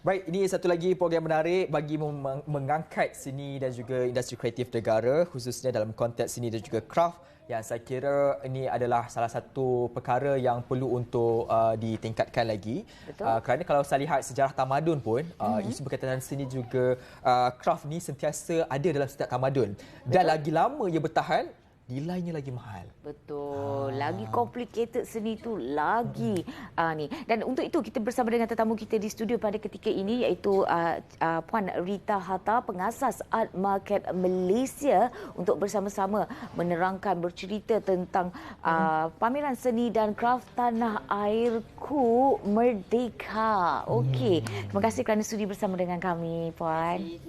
Baik, ini satu lagi program menarik bagi mengangkat seni dan juga industri kreatif negara, khususnya dalam konteks seni dan juga craft, yang saya kira ini adalah salah satu perkara yang perlu untuk ditingkatkan lagi. Kerana kalau saya lihat sejarah tamadun pun, isu berkaitan dengan seni juga craft ni sentiasa ada dalam setiap tamadun. Dan lagi lama ia bertahan, nilainya lagi mahal. Betul. Lagi complicated seni tu lagi ni. Dan untuk itu kita bersama dengan tetamu kita di studio pada ketika ini, iaitu Puan Rita Hatta, pengasas Art Market Malaysia, untuk bersama-sama menerangkan, bercerita tentang pameran seni dan kraf Tanah Airku Merdeka. Okey. Terima kasih kerana sudi bersama dengan kami, Puan.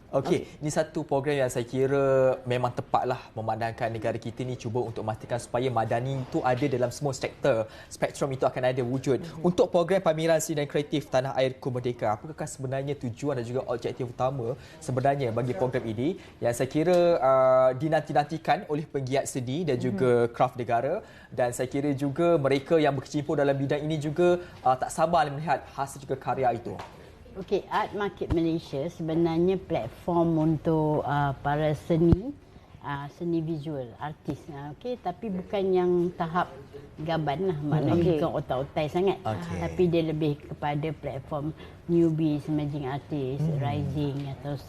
Okey, ini satu program yang saya kira memang tepatlah memandangkan negara kita ni cuba untuk memastikan supaya madani itu ada dalam semua sektor. Spektrum itu akan ada wujud. Untuk program pameran seni dan kreatif Tanah Airku Merdeka, apakah sebenarnya tujuan dan juga objektif utama sebenarnya bagi program ini yang saya kira dinanti-nantikan oleh penggiat seni dan juga kraf negara, dan saya kira juga mereka yang berkecimpung dalam bidang ini juga tak sabar melihat hasil juga karya itu. Okey, Art Market Malaysia sebenarnya platform untuk para seni visual, artis. Okey, tapi bukan yang tahap gaban lah, maknanya bukan otak-otai sangat. Tapi dia lebih kepada platform newbies, emerging artist, rising atau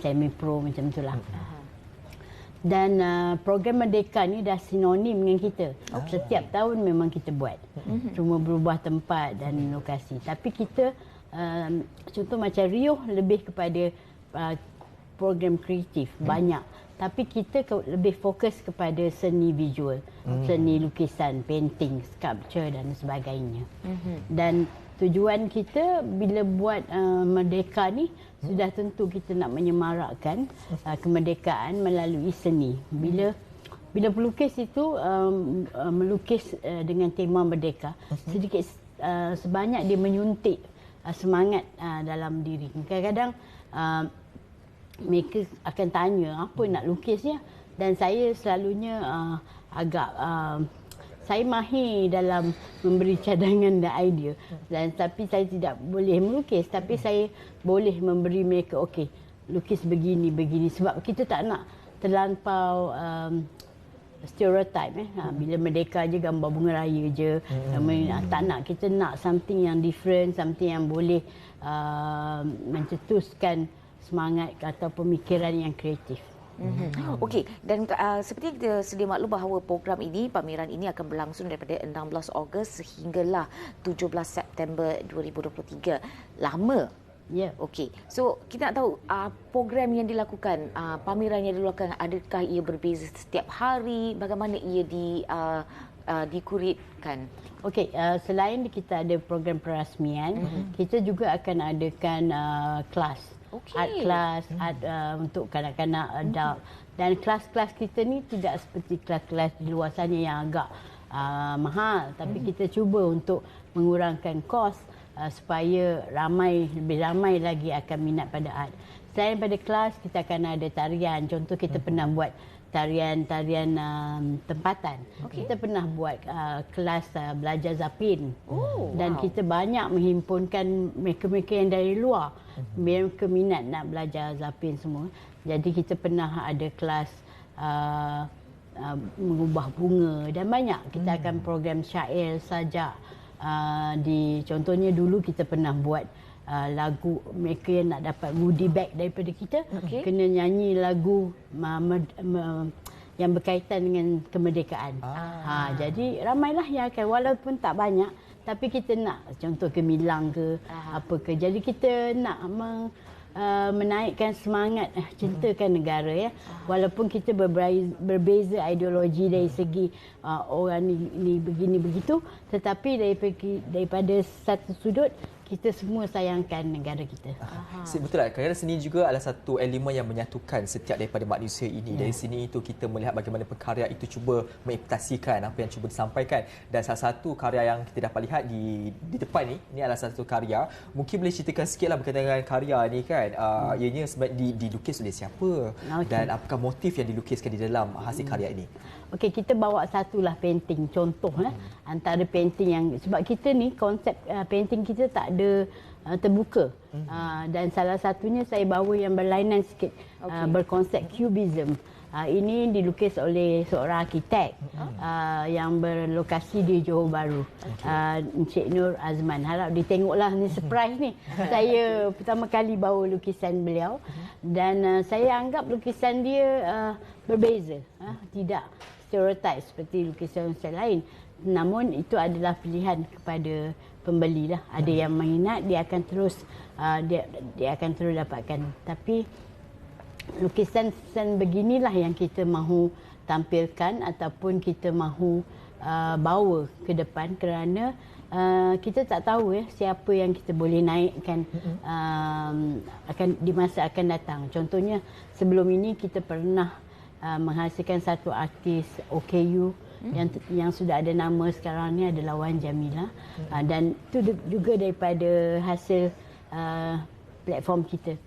semi-pro macam itulah. Dan program Merdeka ni dah sinonim dengan kita. Setiap tahun memang kita buat. Cuma berubah tempat dan lokasi. Tapi kita contoh macam Rio lebih kepada program kreatif banyak, tapi kita lebih fokus kepada seni visual, seni lukisan, painting, sculpture dan sebagainya. Dan tujuan kita bila buat Merdeka ni sudah tentu kita nak menyemarakkan kemerdekaan melalui seni. Bila pelukis itu melukis dengan tema merdeka, sedikit sebanyak dia menyuntik semangat dalam diri. Kadang-kadang mereka akan tanya apa nak lukisnya, dan saya selalunya agak saya mahir dalam memberi cadangan dan idea, dan tapi saya tidak boleh melukis, tapi saya boleh memberi mereka okey, lukis begini sebab kita tak nak terlampau stereotype. Bila merdeka je gambar bunga raya je. Tak nak, kita nak something yang different, something yang boleh mencetuskan semangat atau pemikiran yang kreatif. Okey, dan seperti kita sedia maklum bahawa program ini, pameran ini akan berlangsung daripada 16 Ogos sehinggalah 17 September 2023. Lama. Ya. Okey. So, kita nak tahu program yang dilakukan, pameran yang dilakukan, adakah ia berbeza setiap hari? Bagaimana ia dikuritkan? Okey, selain kita ada program perasmian, kita juga akan adakan kelas. Art class, art untuk kanak-kanak, adult. Dan kelas-kelas kita ni tidak seperti kelas-kelas di luar sana yang agak mahal, tapi kita cuba untuk mengurangkan kos supaya lebih ramai lagi akan minat pada art. Selain pada kelas, kita akan ada tarian. Contoh kita pernah buat tarian tempatan. Kita pernah buat kelas belajar zapin. Dan kita banyak menghimpunkan mereka-mereka yang dari luar. Mereka minat nak belajar zapin semua. Jadi kita pernah ada kelas mengubah bunga dan banyak. Kita akan program syair sajak. Contohnya dulu kita pernah buat lagu, mereka yang nak dapat goodie bag daripada kita kena nyanyi lagu yang berkaitan dengan kemerdekaan. Jadi ramailah yang akan, walaupun tak banyak, tapi kita nak contoh gemilang ke apa ke. Jadi kita nak menaikkan semangat cintakan negara, ya. Walaupun kita berbeza ideologi dari segi orang ni begini begitu, tetapi daripada satu sudut kita semua sayangkan negara kita. Betul lah, kerana seni juga adalah satu elemen yang menyatukan setiap daripada manusia ini. Dari sini itu kita melihat bagaimana pekarya itu cuba mengimplementasikan apa yang cuba disampaikan. Dan salah satu karya yang kita dapat lihat di depan ini adalah satu karya. Mungkin boleh ceritakan sikitlah berkaitan dengan karya ni kan. Ianya dilukis oleh siapa dan apakah motif yang dilukiskan di dalam hasil karya ini? Okey, kita bawa satulah painting contoh antara painting yang, sebab kita ni konsep painting kita tak ada terbuka. Dan salah satunya saya bawa yang berlainan sikit, berkonsep cubism. Ini dilukis oleh seorang arkitek yang berlokasi di Johor Bahru, Encik Nur Azman. Harap ditengoklah, ni surprise ni. Saya pertama kali bawa lukisan beliau dan saya anggap lukisan dia berbeza, tidak stereotip seperti lukisan lain. Namun itu adalah pilihan kepada pembeli lah. Ada yang minat, dia akan terus dapatkan. Tapi lukisan beginilah yang kita mahu tampilkan ataupun kita mahu bawa ke depan, kerana kita tak tahu siapa yang kita boleh naikkan akan di masa akan datang. Contohnya sebelum ini kita pernah menghasilkan satu artis OKU yang sudah ada nama sekarang ni adalah Wan Jamila, dan itu juga daripada hasil platform kita.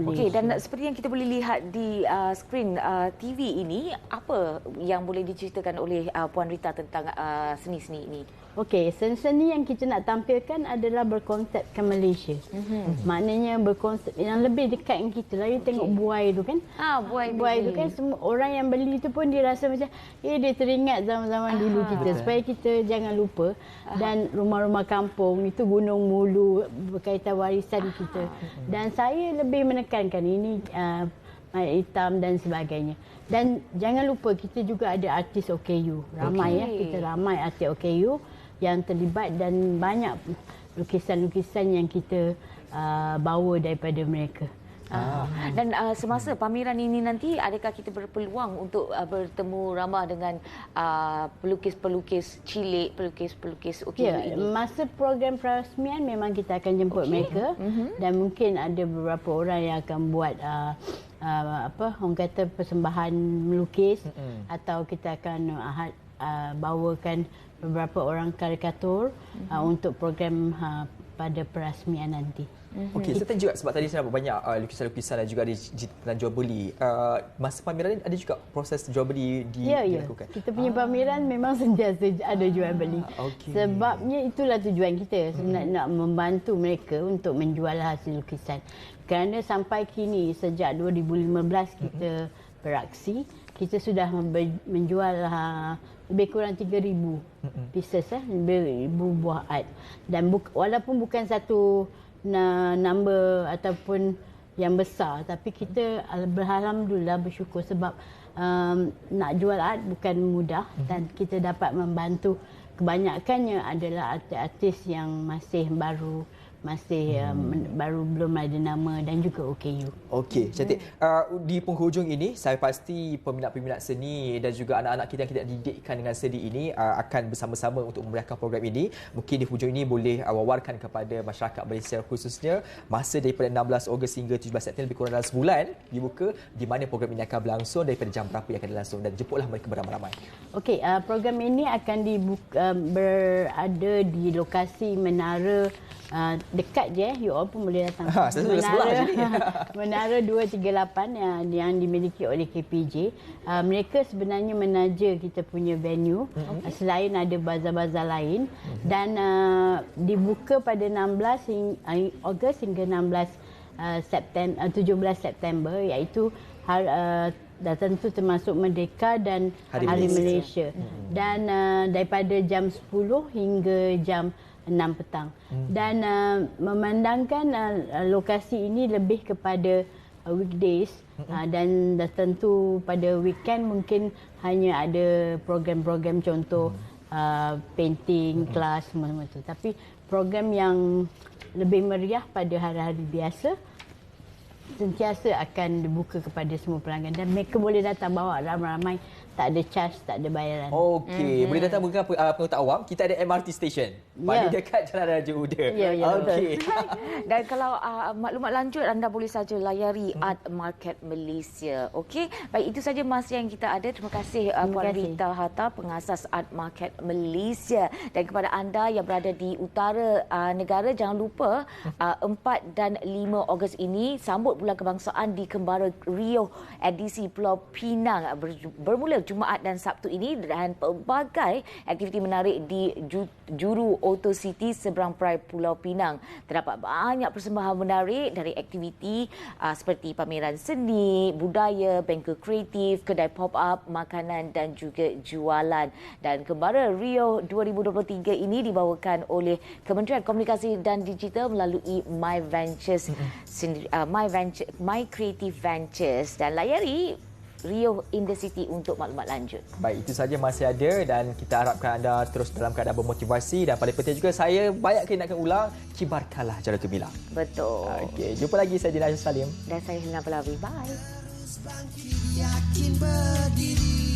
Okey, dan seperti yang kita boleh lihat di skrin TV ini, apa yang boleh diceritakan oleh Puan Rita tentang seni-seni ini? Okey, seni yang kita nak tampilkan adalah berkonsepkan Malaysia. Maknanya berkonsep yang lebih dekat dengan kita lah. You tengok buai tu kan? Buai tu kan, semua orang yang beli tu pun dia rasa macam dia teringat zaman-zaman dulu kita. Supaya kita jangan lupa. Dan rumah-rumah kampung itu Gunung Mulu berkaitan warisan kita. Dan saya lebih menekankan ini mayat hitam dan sebagainya. Dan jangan lupa kita juga ada artis OKU. Ramai kita ramai artis OKU yang terlibat dan banyak lukisan-lukisan yang kita bawa daripada mereka. Dan semasa pameran ini nanti, adakah kita berpeluang untuk bertemu ramah dengan pelukis-pelukis cilik, pelukis-pelukis OKU ini? Masa program perasmian memang kita akan jemput mereka dan mungkin ada beberapa orang yang akan buat orang kata persembahan melukis, atau kita akan bawakan beberapa orang karikatur untuk program pada perasmian nanti. Okey, serta juga sebab tadi saya nampak banyak lukisan-lukisan dan juga ada jual beli. Masa pameran ada juga proses jual beli dilakukan. Kita punya pameran memang sentiasa ada jual beli. Sebabnya itulah tujuan kita, nak membantu mereka untuk menjual hasil lukisan. Kerana sampai kini sejak 2015 kita beraksi, kita sudah menjual lebih kurang 3,000 pieces, lebih 1,000 buah art. Dan walaupun bukan satu number ataupun yang besar, tapi kita alhamdulillah bersyukur sebab nak jual art bukan mudah dan kita dapat membantu. Kebanyakannya adalah artis-artis yang masih baru, baru belum ada nama, dan juga OKU. Okey, cantik. Di penghujung ini, saya pasti peminat-peminat seni dan juga anak-anak kita yang kita didikkan dengan seni ini akan bersama-sama untuk memeriahkan program ini. Mungkin di hujung ini boleh wawarkan kepada masyarakat Malaysia khususnya masa daripada 16 Ogos hingga 17 September, lebih kurang dalam sebulan dibuka, di mana program ini akan berlangsung, daripada jam berapa yang akan berlangsung, dan jemputlah mereka beramai-ramai. Okey, program ini akan berada di lokasi menara dekat je, you all pun boleh datang. Menara 238 yang dimiliki oleh KPJ. Mereka sebenarnya menaja kita punya venue, selain ada bazar-bazar lain, dan dibuka pada 16 Ogos hingga 17 September, iaitu dan tentu termasuk Merdeka dan Hari Malaysia. Dan daripada jam 10 hingga jam 6 petang. Dan memandangkan lokasi ini lebih kepada weekdays, dan tentu pada weekend mungkin hanya ada program-program contoh painting, kelas, semua itu. Tapi program yang lebih meriah pada hari-hari biasa sentiasa akan dibuka kepada semua pelanggan, dan mereka boleh datang bawa ramai-ramai, tak ada charge, tak ada bayaran. Okey, boleh datang bukan penonton awam. Kita ada MRT station paling dekat Jalan Raja Uda. Okey. Dan kalau maklumat lanjut, anda boleh saja layari Art Market Malaysia. Okey, baik, itu saja masa yang kita ada. Terima kasih Puan Rita Hatta, pengasas Art Market Malaysia. Dan kepada anda yang berada di utara negara, jangan lupa 4 dan 5 Ogos ini sambut Bulan Kebangsaan di Kembara Rio edisi Pulau Pinang bermula Jumaat dan Sabtu ini, dan pelbagai aktiviti menarik di Juru Auto City seberang Perai Pulau Pinang. Terdapat banyak persembahan menarik dari aktiviti seperti pameran seni, budaya, bengkel kreatif, kedai pop-up, makanan dan juga jualan. Dan Kembara Rio 2023 ini dibawakan oleh Kementerian Komunikasi dan Digital melalui My Ventures, My Creative Ventures, dan layari Rio in the City untuk maklumat lanjut. Baik, itu saja masih ada dan kita harapkan anda terus dalam keadaan bermotivasi, dan paling penting juga saya banyak kena ulang, kibarkanlah cara gemilang. Betul. Okey, jumpa lagi, saya Dina Salim. Dan saya Helena Pelawi. Bye. Bangkit yakin berdiri.